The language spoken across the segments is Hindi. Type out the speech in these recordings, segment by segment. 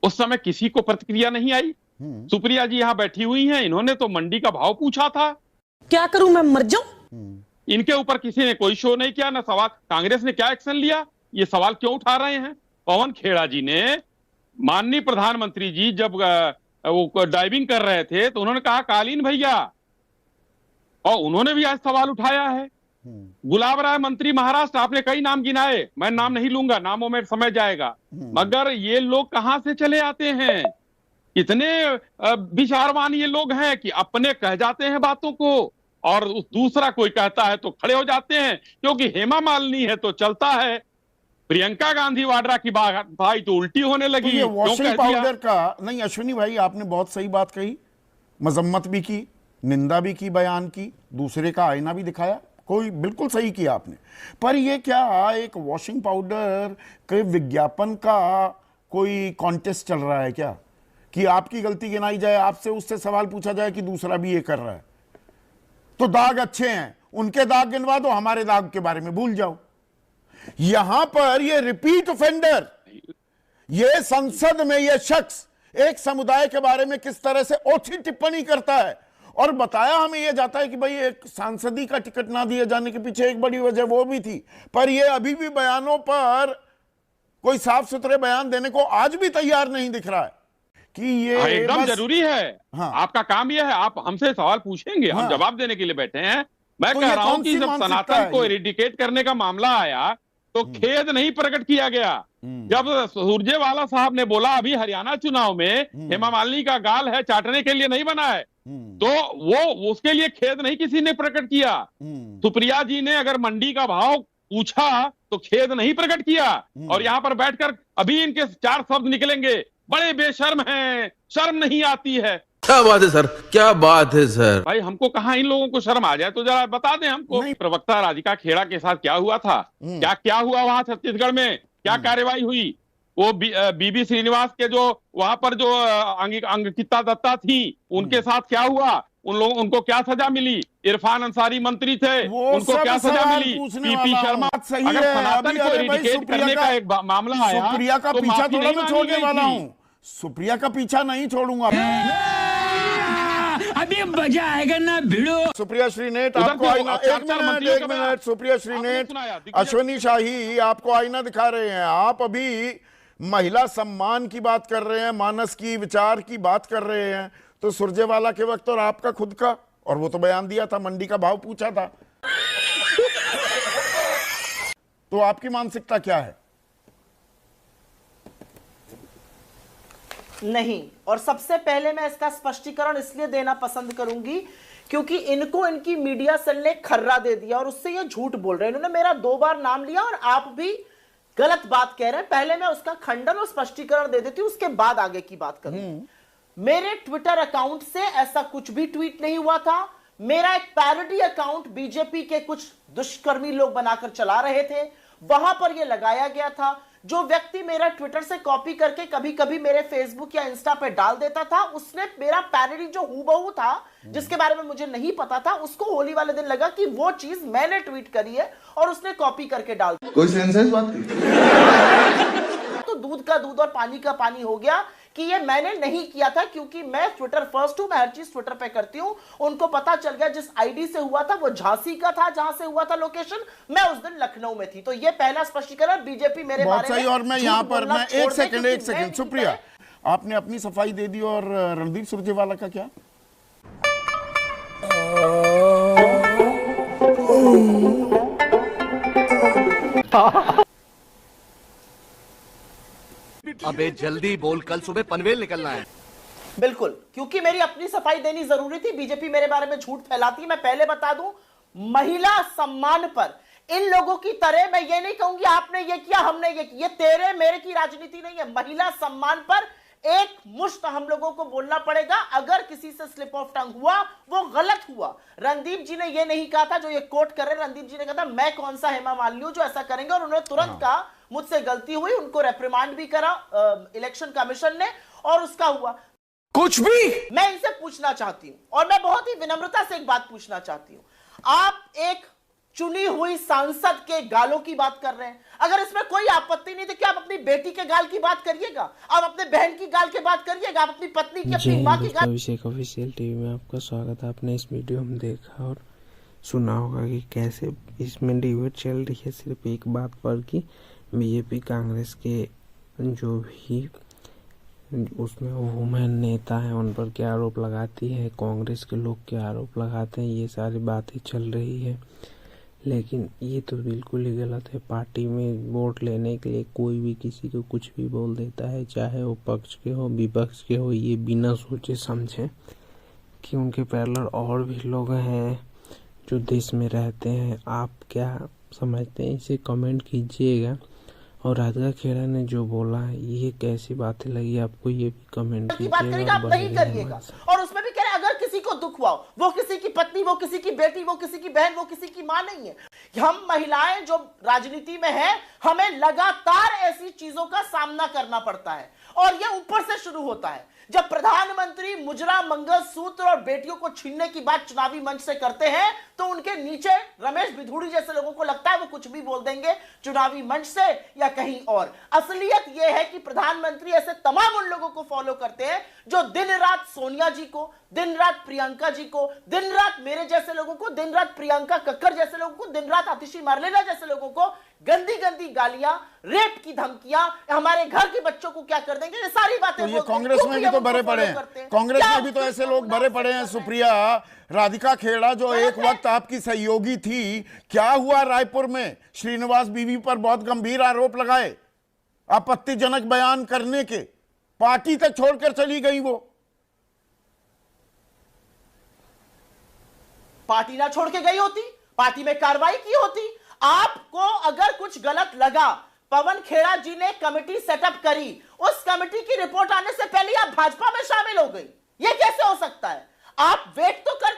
उस समय किसी को प्रतिक्रिया नहीं आई। सुप्रिया जी यहाँ बैठी हुई हैं, इन्होंने तो मंडी का भाव पूछा था। क्या करूं मैं, मर जाऊं? इनके ऊपर किसी ने कोई शो नहीं किया, ना सवाल। कांग्रेस ने क्या एक्शन लिया, ये सवाल क्यों उठा रहे हैं? पवन खेड़ा जी ने, माननीय प्रधानमंत्री जी जब वो डाइविंग कर रहे थे तो उन्होंने कहा कालीन भैया, और उन्होंने भी आज सवाल उठाया है। गुलाब राय मंत्री महाराष्ट्र, आपने कई नाम गिनाए, मैं नाम नहीं लूंगा, नामों में समय जाएगा, मगर ये लोग कहां से चले आते हैं? इतने विचारवान ये लोग हैं कि अपने कह जाते हैं बातों को, और दूसरा कोई कहता है तो खड़े हो जाते हैं, क्योंकि हेमा मालिनी है तो चलता है, प्रियंका गांधी वाड्रा की बात भाई तो उल्टी होने लगी। तो ये वॉशिंग पाउडर का नहीं, अश्विनी भाई आपने बहुत सही बात कही, मजम्मत भी की, निंदा भी की, बयान की, दूसरे का आईना भी दिखाया, कोई बिल्कुल सही किया आपने। पर ये क्या एक वॉशिंग पाउडर के विज्ञापन का कोई कॉन्टेस्ट चल रहा है क्या, कि आपकी गलती गिनाई जाए, आपसे उससे सवाल पूछा जाए कि दूसरा भी ये कर रहा है? तो दाग अच्छे हैं, उनके दाग गिनवा दो, हमारे दाग के बारे में भूल जाओ। यहां पर ये रिपीट ऑफेंडर, ये संसद में ये शख्स एक समुदाय के बारे में किस तरह से ओछी टिप्पणी करता है, और बताया हमें यह जाता है कि भाई एक सांसदी का टिकट ना दिए जाने के पीछे एक बड़ी वजह वो भी थी, पर यह अभी भी बयानों पर कोई साफ सुथरे बयान देने को आज भी तैयार नहीं दिख रहा है कि ये एकदम जरूरी है। हाँ। आपका काम यह है, आप हमसे सवाल पूछेंगे, हम जवाब देने के लिए बैठे हैं। मैं कह रहा हूं कि जब सनातन को इरिडिकेट करने का मामला आया तो खेद नहीं प्रकट किया गया। जब सुरजेवाला साहब ने बोला अभी हरियाणा चुनाव में हेमा मालिनी का गाल है चाटने के लिए नहीं बना है, तो वो उसके लिए खेद नहीं किसी ने प्रकट किया। सुप्रिया जी ने अगर मंडी का भाव पूछा तो खेद नहीं प्रकट किया, और यहां पर बैठकर अभी इनके 4 शब्द निकलेंगे, बड़े बेशर्म हैं, शर्म नहीं आती है। क्या बात है सर, क्या बात है सर। भाई हमको कहां इन लोगों को शर्म आ जाए, तो जरा बता दें हमको। प्रवक्ता राधिका खेड़ा के साथ क्या हुआ था, क्या हुआ वहां छत्तीसगढ़ में, क्या कार्रवाई हुई? वो बीबी श्रीनिवास के जो वहां पर जो अंकिता दत्ता थी, उनके साथ क्या हुआ? उनको क्या सजा मिली? इरफान अंसारी मंत्री थे, उनको क्या सजा मिली? पीपी शर्मा। अगर सनातन को इरिडिकेट करने का एक मामला आया, सुप्रिया का तो पीछा माफी थोड़ा नहीं मैं मांगी छोड़ने गई वाला थी। हूं, सुप्रिया का पीछा नहीं छोड़ूंगा। अभी मजा आएगा ना भिड़ो। सुप्रिया श्रीनेट आपको आईना, एक मिनट सुप्रिया श्रीनेट, अश्विनी शाही आपको आईना दिखा रहे हैं। आप अभी महिला सम्मान की बात कर रहे हैं, मानस की, विचार की बात कर रहे हैं, तो सुरजेवाला के वक्त और आपका खुद का, और वो तो बयान दिया था, मंडी का भाव पूछा था, तो आपकी मानसिकता क्या है? नहीं, और सबसे पहले मैं इसका स्पष्टीकरण इसलिए देना पसंद करूंगी क्योंकि इनको इनकी मीडिया सेल ने खर्रा दे दिया और उससे ये झूठ बोल रहे हैं। इन्होंने मेरा 2 बार नाम लिया और आप भी गलत बात कह रहे हैं। पहले मैं उसका खंडन और स्पष्टीकरण दे देती हूं, उसके बाद आगे की बात करूंगी। मेरे ट्विटर अकाउंट से ऐसा कुछ भी ट्वीट नहीं हुआ था। मेरा एक पैरोडी अकाउंट बीजेपी के कुछ दुष्कर्मी लोग बनाकर चला रहे थे, वहां पर यह लगाया गया था। जो व्यक्ति मेरा ट्विटर से कॉपी करके कभी कभी मेरे फेसबुक या इंस्टा पे डाल देता था, उसने मेरा पैरोडी जो हूबहू था, जिसके बारे में मुझे नहीं पता था, उसको होली वाले दिन लगा कि वो चीज मैंने ट्वीट करी है और उसने कॉपी करके डाल दी। कोई सेंस है इस बात की? तो दूध का दूध और पानी का पानी हो गया कि ये मैंने नहीं किया था, क्योंकि मैं ट्विटर फर्स्ट हूं, मैं हर चीज ट्विटर पे करती हूं। उनको पता चल गया जिस आईडी से हुआ था वो झांसी का था, जहां से हुआ था लोकेशन, मैं उस दिन लखनऊ में थी। तो ये पहला स्पष्टीकरण। बीजेपी मेरे बहुत बारे में सही। और मैं यहां पर मैं एक सेकंड सुप्रिया, आपने अपनी सफाई दे दी, और रणदीप सुरजेवाला का क्या? अबे जल्दी बोल, कल सुबह पनवेल निकलना है। बिल्कुल, क्योंकि मेरी अपनी सफाई देनी जरूरी थी। बीजेपी मेरे बारे में झूठ फैलाती है। मैं पहले बता दूं, महिला सम्मान पर इन लोगों की तरह मैं ये नहीं कहूंगी आपने ये किया हमने ये किया, तेरे मेरे की राजनीति नहीं है। महिला सम्मान पर एक मुश्त हम लोगों को बोलना पड़ेगा। अगर किसी से स्लिप ऑफ टंग हुआ, वो गलत हुआ। रणदीप जी ने ये नहीं कहा था, जो ये कोट कर रहे, रणदीप जी ने कहा था मैं कौन सा हेमा मालिनी हूं जो ऐसा करेंगे, और उन्होंने तुरंत कहा मुझसे गलती हुई। उनको रेप्रिमांड भी करा इलेक्शन कमीशन ने, और उसका हुआ कुछ भी। मैं इनसे पूछना चाहती हूं, और मैं बहुत ही विनम्रता से एक बात पूछना चाहती हूं। आप एक चुनी हुई सांसद के गालों की बात कर रहे हैं। अगर इसमें कोई आपत्ति नहीं तो क्या आप अपनी बेटी के गाल की बात करिएगा, आप अपने बहन की गाल की बात करिएगा, आप अपनी पत्नी की, अपनी माँ की गाल। अभिषेक ऑफिशियल टीवी में आपका स्वागत है। आपने इस वीडियो में देखा और सुना होगा कि कैसे इसमें डिबेट चल रही है सिर्फ एक बात पर कि बीजेपी कांग्रेस के जो भी उसमें वुमेन नेता हैं उन पर क्या आरोप लगाती है, कांग्रेस के लोग क्या आरोप लगाते हैं, ये सारी बातें चल रही है। लेकिन ये तो बिल्कुल ही गलत है। पार्टी में वोट लेने के लिए कोई भी किसी को कुछ भी बोल देता है, चाहे वो पक्ष के हो विपक्ष के हो, ये बिना सोचे समझे कि उनके पैरेलल और भी लोग हैं जो देश में रहते हैं। आप क्या समझते हैं, इसे कमेंट कीजिएगा। और राधिका खेड़ा ने जो बोला है ये कैसी बातें लगी आपको, ये भी कमेंट की बात करेगा, आप नहीं करिएगा। और उसमें भी कह रहे अगर किसी को दुख हुआ, वो किसी की पत्नी, वो किसी की बेटी, वो किसी की बहन, वो किसी की मां नहीं है। हम महिलाएं जो राजनीति में हैं, हमें लगातार ऐसी चीजों का सामना करना पड़ता है और ये ऊपर से शुरू होता है। जब प्रधानमंत्री मुजरा, मंगलसूत्र और बेटियों को छीनने की बात चुनावी मंच से करते हैं तो उनके नीचे रमेश बिधूड़ी जैसे लोगों को लगता है वो कुछ भी बोल देंगे चुनावी मंच से या कहीं और। असलियत यह है कि प्रधानमंत्री ऐसे तमाम उन लोगों को फॉलो करते हैं जो दिन रात सोनिया जी को, दिन रात प्रियंका जी को, दिन रात मेरे जैसे लोगों को, दिन रात प्रियंका कक्कर जैसे लोगों को, दिन रात आतिशी मारलेना जैसे लोगों को गंदी गंदी गालियां, रेप की धमकियां, हमारे घर के बच्चों को क्या कर देंगे, ये सारी बातें। तो ये कांग्रेस में भी तो भरे पड़े हैं, कांग्रेस में भी तो ऐसे लोग भरे पड़े हैं। सुप्रिया, राधिका खेड़ा जो एक वक्त आपकी सहयोगी थी, क्या हुआ रायपुर में? श्रीनिवास बीवी पर बहुत गंभीर आरोप लगाए आपत्तिजनक बयान करने के, पार्टी तक छोड़कर चली गई। वो पार्टी ना छोड़ के गई होती, पार्टी में कार्रवाई की होती। आपको अगर कुछ गलत लगा, पवन खेड़ा जी ने कमेटी सेटअप करी, उस कमेटी की रिपोर्ट आने से पहले आप भाजपा में शामिल हो गई, ये कैसे हो सकता है? आप वेट तो करती,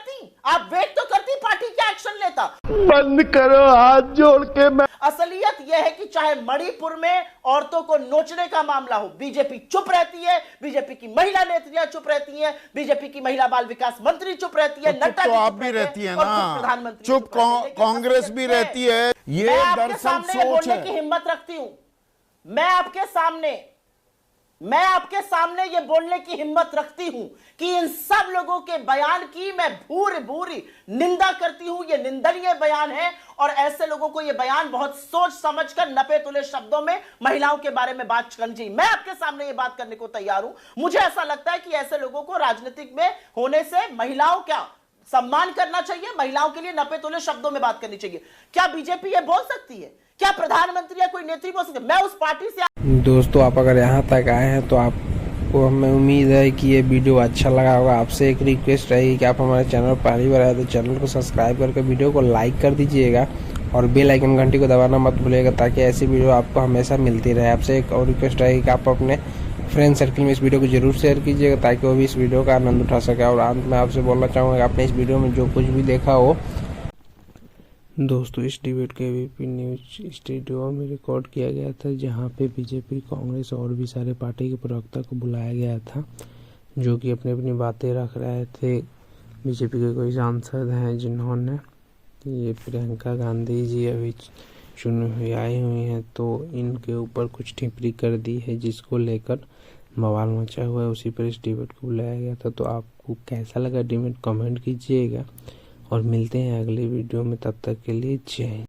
पार्टी क्या एक्शन लेता? बंद करो हाथ जोड़ के। मैं असलियत यह है कि चाहे मणिपुर में औरतों को नोचने का मामला हो, बीजेपी चुप रहती है, बीजेपी की महिला नेत्रियां चुप रहती हैं, बीजेपी की महिला बाल विकास मंत्री चुप रहती है, नड्डा तो आप भी रहती है ना, प्रधानमंत्री चुप कांग्रेस भी रहती है। ये दरअसल सोच है। की हिम्मत रखती हूं मैं आपके सामने ये बोलने की हिम्मत रखती हूं कि इन सब लोगों के बयान की मैं भूरी निंदा करती हूं। ये निंदनीय बयान है और ऐसे लोगों को ये बयान बहुत सोच समझकर नपे तुले शब्दों में महिलाओं के बारे में बात करनी चाहिए। मैं आपके सामने ये बात करने को तैयार हूं। मुझे ऐसा लगता है कि ऐसे लोगों को राजनीतिक में होने से महिलाओं का सम्मान करना चाहिए, महिलाओं के लिए नपे तुले शब्दों में बात करनी चाहिए। क्या बीजेपी ये बोल सकती है? क्या प्रधानमंत्री या कोई नेत्री बोल सकते? मैं उस पार्टी से। दोस्तों, आप अगर यहाँ तक आए हैं तो आपको हमें उम्मीद है कि ये वीडियो अच्छा लगा होगा। आपसे एक रिक्वेस्ट रहेगी कि आप हमारे चैनल पर पहली बार आए तो चैनल को सब्सक्राइब करके वीडियो को लाइक कर दीजिएगा और बेल आइकन घंटी को दबाना मत भूलिएगा ताकि ऐसी वीडियो आपको हमेशा मिलती रहे। आपसे एक और रिक्वेस्ट रहेगी कि आप अपने फ्रेंड सर्कल में इस वीडियो को जरूर शेयर कीजिएगा ताकि वो भी इस वीडियो का आनंद उठा सके। और अंत में आपसे बोलना चाहूँगा कि आपने इस वीडियो में जो कुछ भी देखा हो दोस्तों, इस डिबेट के एबीपी न्यूज स्टूडियो में रिकॉर्ड किया गया था, जहां पे बीजेपी, कांग्रेस और भी सारे पार्टी के प्रवक्ता को बुलाया गया था जो कि अपनी अपनी बातें रख रहे थे। बीजेपी के कोई सांसद हैं जिन्होंने ये प्रियंका गांधी जी अभी चुनी हुई आई हुई हैं तो इनके ऊपर कुछ टिप्पणी कर दी है जिसको लेकर बवाल मचा हुआ है। उसी पर इस डिबेट को बुलाया गया था। तो आपको कैसा लगा डिबेट कमेंट कीजिएगा और मिलते हैं अगले वीडियो में। तब तक के लिए जय हिंद।